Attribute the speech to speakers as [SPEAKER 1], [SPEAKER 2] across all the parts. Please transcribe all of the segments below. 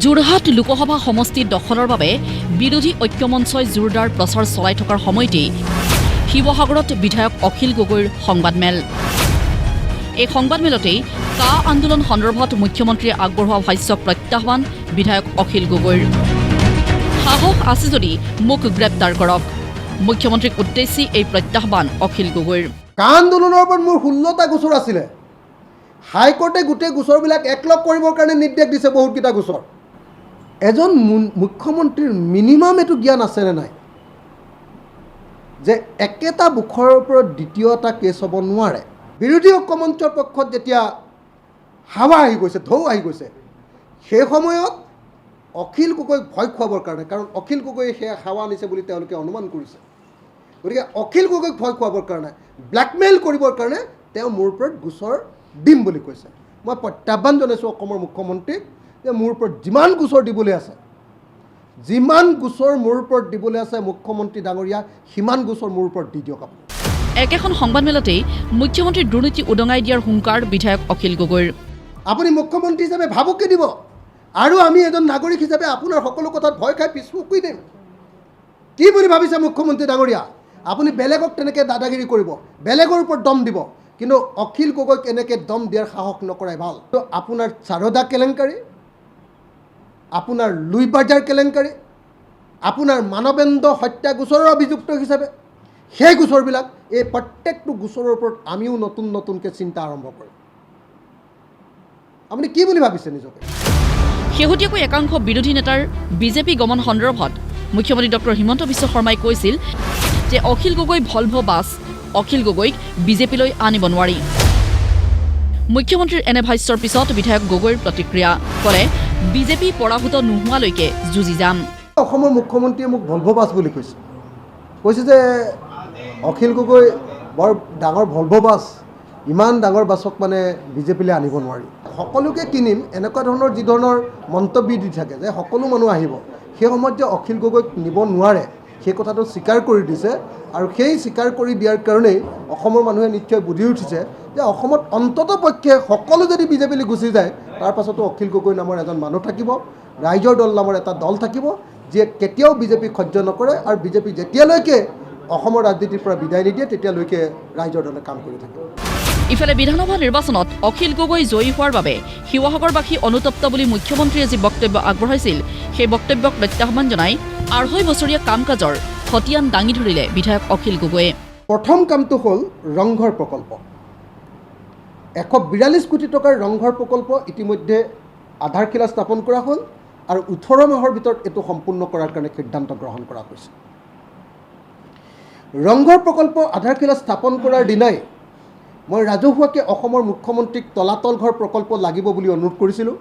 [SPEAKER 1] যোৰহাট লোকসভা সমষ্টি দখলৰ বাবে বিৰোধী ঐক্যমঞ্চই জোৰদাৰ প্ৰচাৰ চলাই থকাৰ সময়তেই শিৱসাগৰত বিধায়ক অখিল গগৈৰ সংবাদমেল। এই সংবাদমেলতেই কা আন্দোলন সন্দৰ্ভত মুখ্যমন্ত্ৰীয়ে আগবঢ়োৱা ভাষ্যক প্ৰত্যাহ্বান বিধায়ক অখিল গগৈৰ। সাহস আছে যদি মোক গ্ৰেপ্তাৰ কৰক, মুখ্যমন্ত্ৰীক উদ্দেশ্যি এই প্ৰত্যাহ্বান অখিল গগৈৰ।
[SPEAKER 2] কা আন্দোলনৰ ওপৰত মোৰ 16টা গোচৰ আছিলে। হাইকোৰ্টে গোটেই গোচৰবিলাক একলগ কৰিবৰ কাৰণে নিৰ্দেশ দিছে বহুতকেইটা গোচৰ। এজন মুখ্যমন্ত্ৰীৰ মিনিমাম এইটো জ্ঞান আছেনে নাই যে একেটা বুখৰ ওপৰত দ্বিতীয় এটা কেছ হ'ব নোৱাৰে। বিৰোধী ঐক্যমঞ্চৰ পক্ষত যেতিয়া হাৱা আহি গৈছে, ঢৌ আহি গৈছে, সেই সময়ত অখিল গগৈক ভয় খুৱাবৰ কাৰণে, কাৰণ অখিল গগৈয়ে সেয়া হাৱা আনিছে বুলি তেওঁলোকে অনুমান কৰিছে, গতিকে অখিল গগৈক ভয় খুৱাবৰ কাৰণে, ব্লেকমেইল কৰিবৰ কাৰণে তেওঁ মোৰ ওপৰত গোচৰ দিম বুলি কৈছে। মই প্ৰত্যাহ্বান জনাইছোঁ অসমৰ মুখ্যমন্ত্ৰীক যে মোৰ ওপৰত যিমান গোচৰ দিবলৈ আছে, যিমান গোচৰ মোৰ ওপৰত দিবলৈ আছে মুখ্যমন্ত্ৰী ডাঙৰীয়া, সিমান গোচৰ মোৰ ওপৰত দি দিয়ক আপুনি।
[SPEAKER 1] একেখন সংবাদমেলতেই মুখ্যমন্ত্ৰীৰ দুৰ্নীতি উদঙাই দিয়াৰ হুংকাৰ বিধায়ক অখিল গগৈৰ।
[SPEAKER 2] আপুনি মুখ্যমন্ত্ৰী হিচাপে ভাবুকি দিব আৰু আমি এজন নাগৰিক হিচাপে আপোনাৰ সকলো কথাত ভয় খাই পিছুকুই দিম। কি বুলি ভাবিছে মুখ্যমন্ত্ৰী ডাঙৰীয়া? আপুনি বেলেগক তেনেকৈ দাদাগিৰি কৰিব, বেলেগৰ ওপৰত দম দিব, কিন্তু অখিল গগৈক এনেকৈ দম দিয়াৰ সাহস নকৰাই ভাল। তো আপোনাৰ চাৰদা কেলেংকাৰী, আপোনাৰ লুই বাজাৰ কেলেংকাৰী, আপোনাৰ মানৱেন্দ্ৰ হত্যা গোচৰৰ অভিযুক্ত হিচাপে সেই গোচৰবিলাক, এই প্ৰত্যেকটো গোচৰৰ ওপৰত আমিও নতুন নতুনকৈ চিন্তা আৰম্ভ কৰিম। আপুনি কি বুলি ভাবিছে নিজকে?
[SPEAKER 1] শেহতীয়াকৈ একাংশ বিৰোধী নেতাৰ বিজেপি গমন সন্দৰ্ভত মুখ্যমন্ত্ৰী ডক্টৰ হিমন্ত বিশ্ব শৰ্মাই কৈছিল যে অখিল গগৈ ভলভ' বাছ, অখিল গগৈক বিজেপিলৈ আনিব নোৱাৰি। মুখ্যমন্ত্ৰীৰ এনে ভাষ্যৰ পিছত বিধায়ক গগৈৰ প্ৰতিক্ৰিয়া, ক'লে বিজেপি পৰাভূত নোহোৱালৈকে যুঁজি যাম।
[SPEAKER 2] অসমৰ মুখ্যমন্ত্ৰীয়ে মোক ভলভ' বাছ বুলি কৈছে যে অখিল গগৈ বৰ ডাঙৰ ভলভ' বাছ, ইমান ডাঙৰ বাছক মানে বিজেপিলৈ আনিব নোৱাৰি, সকলোকে কিনিম, এনেকুৱা ধৰণৰ যি ধৰণৰ মন্তব্য দি থাকে যে সকলো মানুহ আহিব, সেই সময়ত যে অখিল গগৈক নিব নোৱাৰে সেই কথাটো স্বীকাৰ কৰি দিছে। আৰু সেই স্বীকাৰ কৰি দিয়াৰ কাৰণেই অসমৰ মানুহে নিশ্চয় বুজি উঠিছে যে অসমত অন্ততঃ পক্ষে সকলো যদি বিজেপিলৈ গুচি যায়, তাৰ পাছতো অখিল গগৈ নামৰ এজন মানুহ থাকিব, ৰাইজৰ দল নামৰ এটা দল থাকিব, যিয়ে কেতিয়াও বিজেপিক সহ্য নকৰে, আৰু বিজেপি যেতিয়ালৈকে অসমৰ ৰাজনীতিৰ পৰা বিদায় নিদিয়ে তেতিয়ালৈকে ৰাইজৰ দলে কাম কৰি থাকিব।
[SPEAKER 1] ইফালে বিধানসভা নিৰ্বাচনত অখিল গগৈ জয়ী হোৱাৰ বাবে শিৱসাগৰবাসী অনুতপ্ত বুলি মুখ্যমন্ত্ৰীয়ে যি বক্তব্য আগবঢ়াইছিল, সেই বক্তব্যক প্ৰত্যাহ্বান জনাই ২.৫ বছৰীয়া কাম কাজৰ খতিয়ান দাঙি ধৰিলে বিধায়ক অখিল গগৈয়ে।
[SPEAKER 2] প্ৰথম কামটো হ'ল ৰংঘৰ প্ৰকল্প। ১৪২ কোটি টকাৰ ৰংঘৰ প্ৰকল্প ইতিমধ্যে আধাৰশিলা স্থাপন কৰা হ'ল, আৰু ১৮ মাহৰ ভিতৰত এইটো সম্পূৰ্ণ কৰাৰ কাৰণে সিদ্ধান্ত গ্ৰহণ কৰা হৈছে। ৰংঘৰ প্ৰকল্প আধাৰশিলা স্থাপন কৰাৰ দিনাই মই ৰাজহুৱাকৈ অসমৰ মুখ্যমন্ত্ৰীক তলাতল ঘৰ প্ৰকল্প লাগিব বুলি অনুৰোধ কৰিছিলোঁ,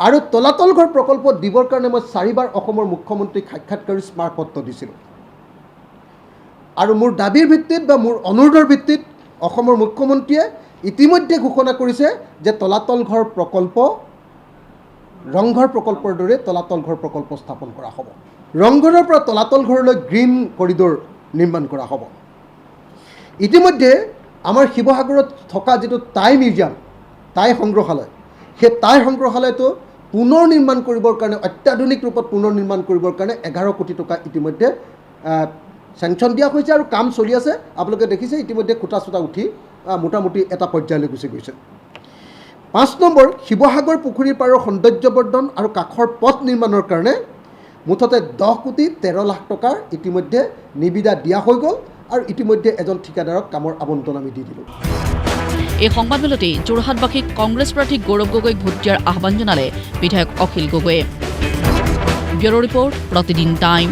[SPEAKER 2] আৰু তলাতল ঘৰ প্ৰকল্প দিবৰ কাৰণে মই 4বাৰ অসমৰ মুখ্যমন্ত্ৰীক সাক্ষাৎকাৰী স্মাৰকপত্ৰ দিছিলোঁ। আৰু মোৰ দাবীৰ ভিত্তিত বা মোৰ অনুৰোধৰ ভিত্তিত অসমৰ মুখ্যমন্ত্ৰীয়ে ইতিমধ্যে ঘোষণা কৰিছে যে তলাতল ঘৰ প্ৰকল্প ৰংঘৰ প্ৰকল্পৰ দৰে তলাতল ঘৰ প্ৰকল্প স্থাপন কৰা হ'ব। ৰংঘৰৰ পৰা তলাতল ঘৰলৈ গ্ৰীণ কৰিডৰ নিৰ্মাণ কৰা হ'ব। ইতিমধ্যে আমাৰ শিৱসাগৰত থকা যিটো টাই মিউজিয়াম, টাই সংগ্ৰহালয়, সেই টাই সংগ্ৰহালয়টো পুনৰ নিৰ্মাণ কৰিবৰ কাৰণে, অত্যাধুনিক ৰূপত পুনৰ নিৰ্মাণ কৰিবৰ কাৰণে 11 কোটি টকা ইতিমধ্যে চেংচন দিয়া হৈছে, আৰু কাম চলি আছে। আপোনালোকে দেখিছে ইতিমধ্যে খুঁটা চুটা উঠি মোটামুটি এটা পৰ্যায়লৈ গুচি গৈছে। 5 নম্বৰ, শিৱসাগৰ পুখুৰীৰ পাৰৰ সৌন্দৰ্যবৰ্ধন আৰু কাষৰ পথ নিৰ্মাণৰ কাৰণে মুঠতে 10 কোটি 13 লাখ টকাৰ ইতিমধ্যে নিবিদা দিয়া হৈ গ'ল, আৰু ইতিমধ্যে এজন ঠিকাদাৰক কামৰ আবণ্টন আমি দি দিলোঁ।
[SPEAKER 1] এই সংবাদমেলতেই যোৰহাটবাসীক কংগ্ৰেছ প্ৰাৰ্থী গৌৰৱ গগৈক ভোট দিয়াৰ আহ্বান জনালে বিধায়ক অখিল গগৈয়ে। ব্যুৰ' ৰিপৰ্ট, প্ৰতিদিন টাইম।